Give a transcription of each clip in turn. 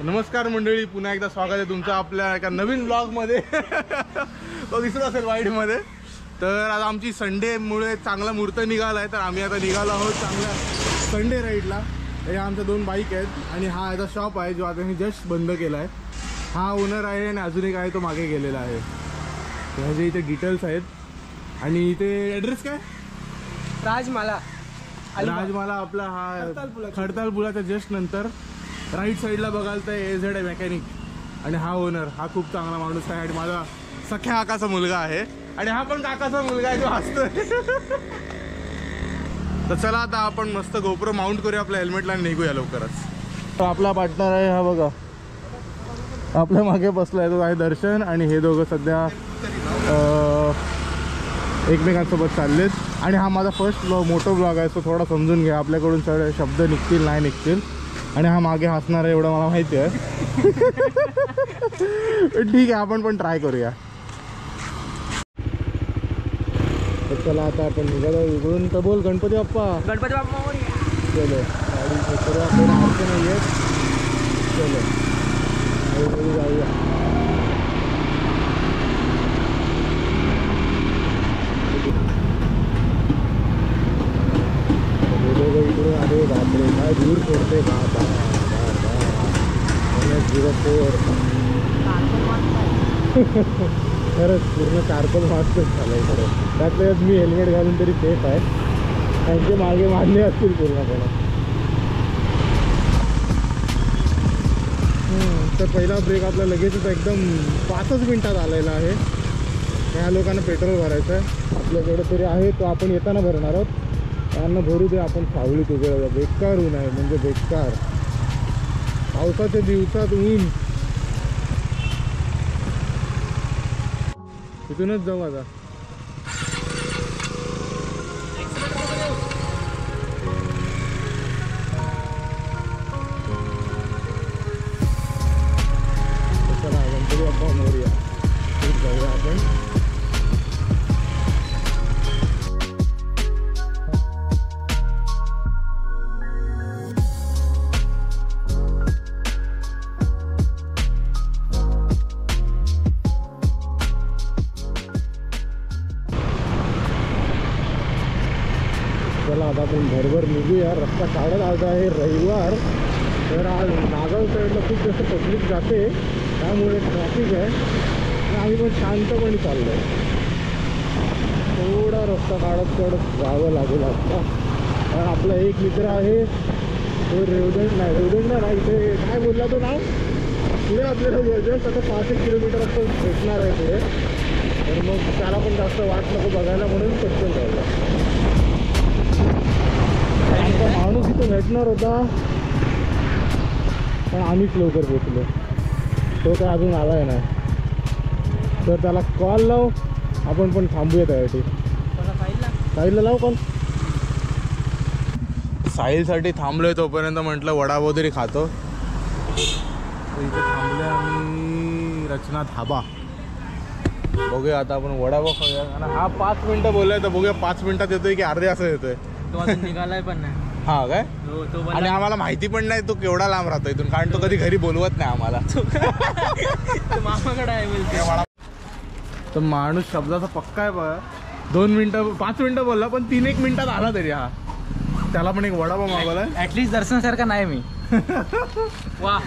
नमस्कार मंडळी, पुन्हा एकदा स्वागत आहे तुमचं आपल्या एका नवीन ब्लॉगमध्ये. तो दिसत असेल वाईडमध्ये. तर आज आमची संडेमुळे चांगला मुहूर्त निघाला आहे, तर आम्ही आता निघालो आहोत चांगल्या संडे राईडला. हे आमच्या 2 बाईक आहेत आणि हा याचा शॉप आहे जो आता मी जस्ट बंद केला आहे. हा ओनर आहे आणि अजून एक आहे तो मागे गेलेला आहे. ह्याचे इथे डिटेल्स आहेत आणि इथे ॲड्रेस काय? राजमाला आपला हा खडताल पुलाच्या जस्ट नंतर राईट साईडला बघाल तर AZ आहे मेकॅनिक. आणि हा ओनर हा खूप चांगला माणूस आहे आणि माझा सख्या काकाचा मुलगा आहे आणि हा पण काकाचा मुलगा आहे जो हसतोय. तर चला आता आपण मस्त गोप्रो माउंट करूया आपल्या हेल्मेटला आणि निघूया लवकरच. तो आपला पार्टनर आहे हा बघा, आपल्या मागे बसला आहे तो आहे दर्शन. आणि हे दोघं सध्या एकमेकांसोबत चाललेत आणि हा माझा फर्स्ट मोठा ब्लॉग आहे, तो थोडा समजून घ्या. आपल्याकडून सगळे शब्द निघतील नाही निघतील आणि हा मागे हसणार आहे एवढं मला माहिती आहे. ठीक आहे, आपण पण ट्राय करूया. तर चला आता आपण निघालो इकडून. तर बोल गणपती बाप्पा. गणपती बाप्पा चलो गाडी करूया, आपण अडचण नाही आहेत. चलो हळूहळू जाऊया. इकडून आले बापरे, काय दूर सोडते बाबा. 04 खरंच पूर्ण कार्बन मास्कच झालं इकडे. त्यातल्या मी हेल्मेट घालून तरी सेफ आहे, त्यांचे मागे मारले असतील पूर्णपणे. तर पहिला ब्रेक आपला लगेचच एकदम 5च मिनिटात आलेला आहे. ह्या लोकांना पेट्रोल भरायचं आहे, आपल्याकडे तरी आहे तो आपण येताना भरणार आहोत. त्यांना भरू दे, आपण सावली तुझ्या. बेकार ऊन आहे म्हणजे बेकार. पावसाच्या दिवसात ऊन. इथूनच जाऊ आता. चला गणपती बाप्पा मोरया. जाऊया आपण. चला आता आपण भरभर निघूया. रस्ता काढत आला आहे रविवार, तर आज नागाव साईडला खूप जास्त पब्लिक जाते, त्यामुळे ट्रॅफिक आहे. आणि आम्ही पण शांतपणे चाललो आहे. थोडा रस्ता काढत जावं लागेल आता. कारण आपला एक मित्र आहे तो रेवदंड नाही इथे काय बोलला तो नाव. पुढे आपल्याला जस्ट आता 5-1 किलोमीटर असं भेटणार आहे पुढे. तर मग त्याला पण जास्त वाट नको बघायला म्हणून पटकन जायला. माणूस इथं भेटणार होता पण आम्हीच लवकर पोचलो. तो काय अजून आलाय नाही, तर त्याला कॉल लाव. आपण पण थांबूया त्यासाठी. साहिलला लाव कॉल. साहिलसाठी थांबलोय, तोपर्यंत म्हटलं वडापाव तरी खातो. इथे थांबलोय आम्ही रचना धाबा. बघूया आता आपण वडापाव खाऊया. आणि हा 5 मिनिटं बोललाय, तर बघूया 5 मिनिटात येतोय की अर्धे असं येतोय. तो अजून निघालाय पण नाही. हा काय? आणि आम्हाला माहिती पण नाही तो केवढा लांब राहतो इथून, कारण तो कधी घरी बोलवत नाही आम्हाला. मामाकडे आहे बोलते. तर माणूस शब्दाचा पक्का आहे बघा. 5 मिनिटं बोलला पण 3-1 मिनिटात आला तरी. हा त्याला पण एक वडापाव मागवलाय. ऍटलीस्ट दर्शनासारखा नाही मी. वा,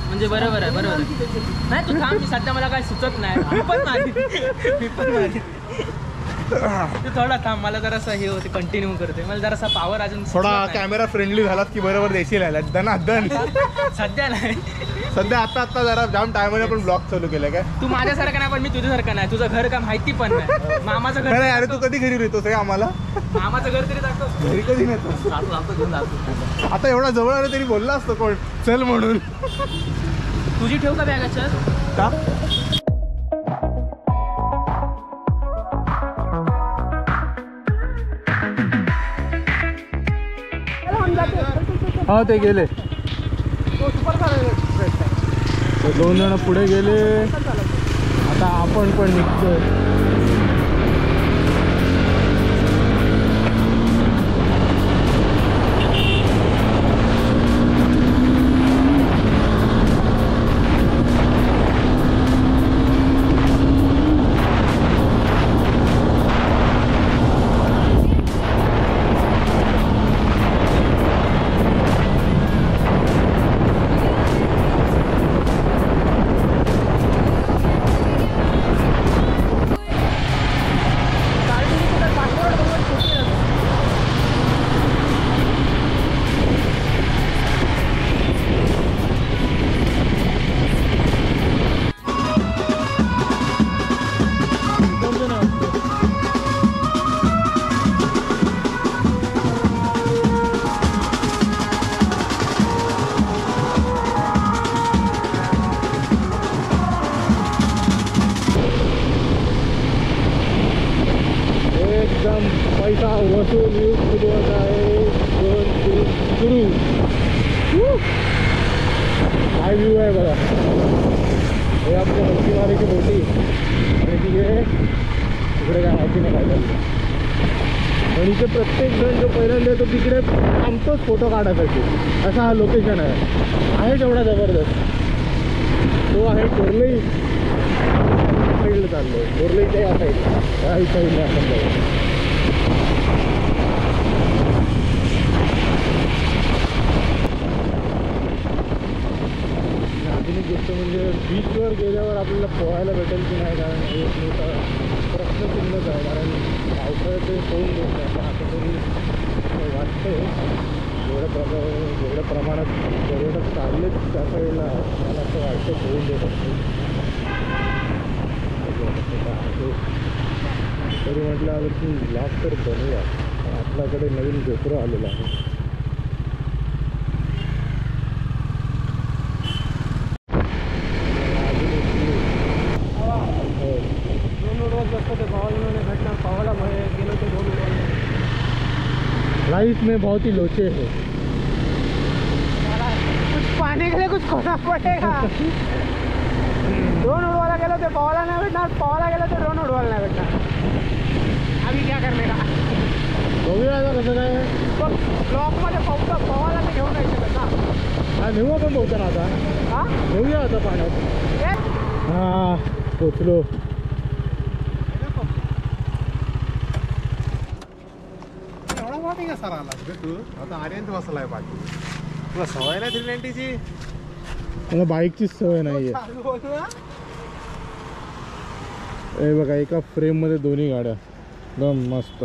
म्हणजे बरोबर आहे नाही. तू थांब, सध्या मला काय सुचत नाही. मी पण नाही. तू थोडा थांब, मला जरासा हे होते कंटिन्यू करते. मला जरासा पावर अजून थोडा कॅमेरा फ्रेंडली झालात की बरोबर देशील. दन सध्या नाही. सध्या आता जरा जाम टायमाने आपण ब्लॉग चालू केलं. काय तू माझ्यासारखं नाही पण मी तुझ्यासारखं नाही. तुझं घर का माहिती पण नाही. मामाचं घर. अरे तू कधी घरी येतोस हे आम्हाला? मामाचं घर तरी दाखव. घरी कधी नेतो? आता एवढा जवळ आलं तरी बोलला असतो कोण चल म्हणून. तुझी ठेव का बॅगाचं का? हा ते गेले. 2 जण पुढे गेले. आता आपण पण निघतोय. काय व्ह्यू आहे बघा. हे आपल्या हत्तीमारीची बोटी आणि तिकडे काय माहिती नाही काय झालं. पण इथे प्रत्येक जण जो पहिल्यांदा तो तिकडे थांबतोच फोटो काढायसाठी. असा हा लोकेशन आहे तेवढा जबरदस्त. तो आहे कोरलई साईडला चाललो आहे. कोरलईच्या या साईडला त्या साईडला आपण जाऊ. अजून एक गोष्ट म्हणजे बीचवर गेल्यावर आपल्याला पोहायला भेटेल की नाही, कारण हे एक मोठा प्रश्नचिन्हच आहे. कारण पावसाळ्यात ते पोहून देत नाही. पण आता तरी वाटतंय जेवढ्या प्रमाणात पर्यटक चाललेच त्या साईडला मला असं वाटतं पोहून देत असते. तरी म्हटलं आलं की ब्लॉग तर बनवूया. आपल्याकडे नवीन गोप्रो आलेला आहे. लाइफ में बहुत ही लोचे है. कुछ पाने के लिए कुछ खोना पड़ेगा. ड्रोन उड़वायला गेलो ते पवायला नाही भेटणार, पवायला गेलो ते ड्रोन उडवायला नाही भेटणार. आम्ही क्या करणे का. बघूया आता कसं काय. ब्लॉकमध्ये पवायला मी घेऊन नाही शकत ना. हा नेऊ आपण पोहताना आता. हा नेऊया आता पाण्यात. हा पोचलो. का सर आला तू आता आर्यंत बसलाय बाकी तुला सवय नाही 390ची. मला बाईकचीच सवय नाहीये. हे बघा एका फ्रेम मध्ये दोन्ही गाड्या एकदम मस्त.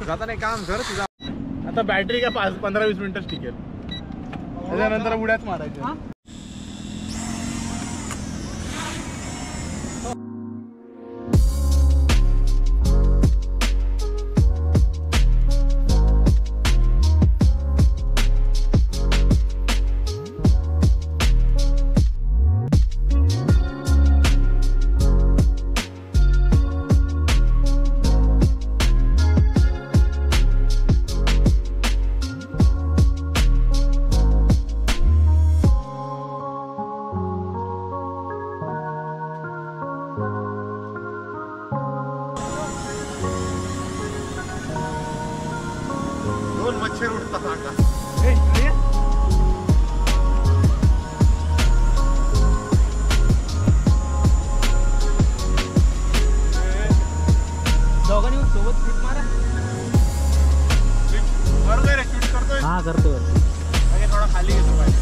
जाता नाही काम कर तुझा. आता बॅटरी काय 15-20 मिनिटच टिकेल. त्याच्यानंतर उड्याच मारायच्या. दोन मच्छर उठतात आता. दोघांनी सोबत ट्रिप मारा. बरोबर आहे. शूट करतोय. हा करतो. थोडा खाली घेतो पाहिजे.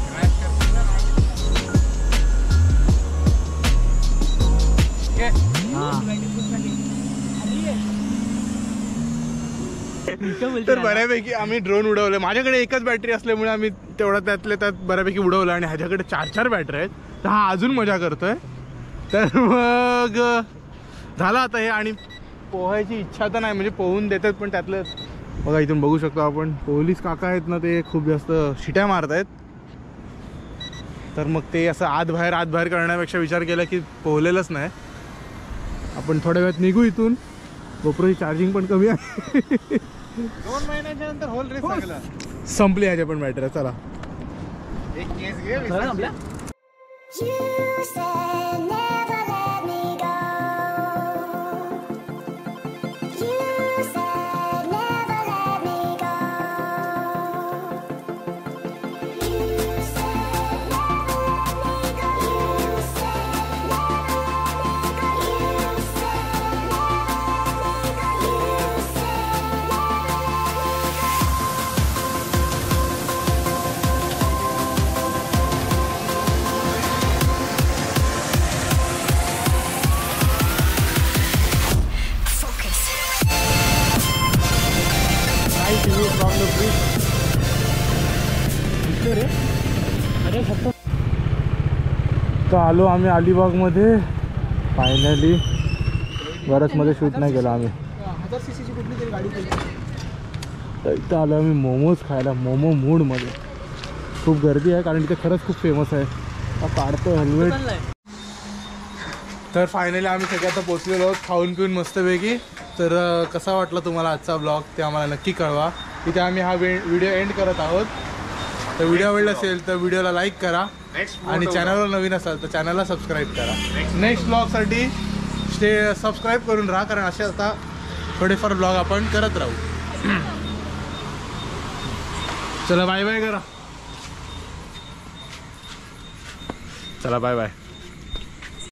क्रॅश करतो ना. तर बऱ्यापैकी आम्ही ड्रोन उडवले. माझ्याकडे एकच बॅटरी असल्यामुळे आम्ही तेवढा त्यातल्या त्यात बऱ्यापैकी उडवलं. आणि ह्याच्याकडे 4-4 बॅटरी आहेत. तर हा अजून मजा करतोय. तर मग झालं आता हे. आणि पोहायची इच्छा तर नाही, म्हणजे पोहून देतात पण त्यातलं बघा इथून बघू शकतो आपण. पोलीस काका आहेत ना, ते खूप जास्त शिट्या मारत आहेत. तर मग ते असं आत बाहेर करण्यापेक्षा विचार केला की पोहलेलंच नाही आपण, थोड्या वेळात निघू इथून. गोप्रोची चार्जिंग पण कमी आहे. 2 महिन्याच्या नंतर होल रेस लागला. संपली ह्याच्या पण बॅटरी. चला एक केस घे. आपल्या You said never let me go. You said never let me go. You said never let me go. You said never let me go. You said never let me go. You said तर आलो आम्ही अलिबागमध्ये finally. बरंच मध्ये shoot नाही केलं आम्ही. 1000 cc कुठली तरी गाडी केली. तर इथं आलो आम्ही मोमोज खायला. मोमो मूडमध्ये खूप गर्दी आहे कारण इथे खरंच खूप फेमस आहे. काढतो हेल्मेट. तर फायनली आम्ही सगळे आता पोचलेलो आहोत खाऊन पिऊन मस्तपैकी. तर कसा वाटला तुम्हाला आजचा ब्लॉग ते आम्हाला नक्की कळवा. इथे आम्ही हा व्हिडिओ एंड करत आहोत. तर व्हिडिओ आवडला असेल तर व्हिडिओला लाईक करा आणि चॅनलवर नवीन असाल तर चॅनलला सबस्क्राईब करा. नेक्स्ट ब्लॉगसाठी सबस्क्राईब करून राहा, कारण असे आता थोडेफार ब्लॉग आपण करत राहू. चला बाय बाय करा. चला बाय बाय.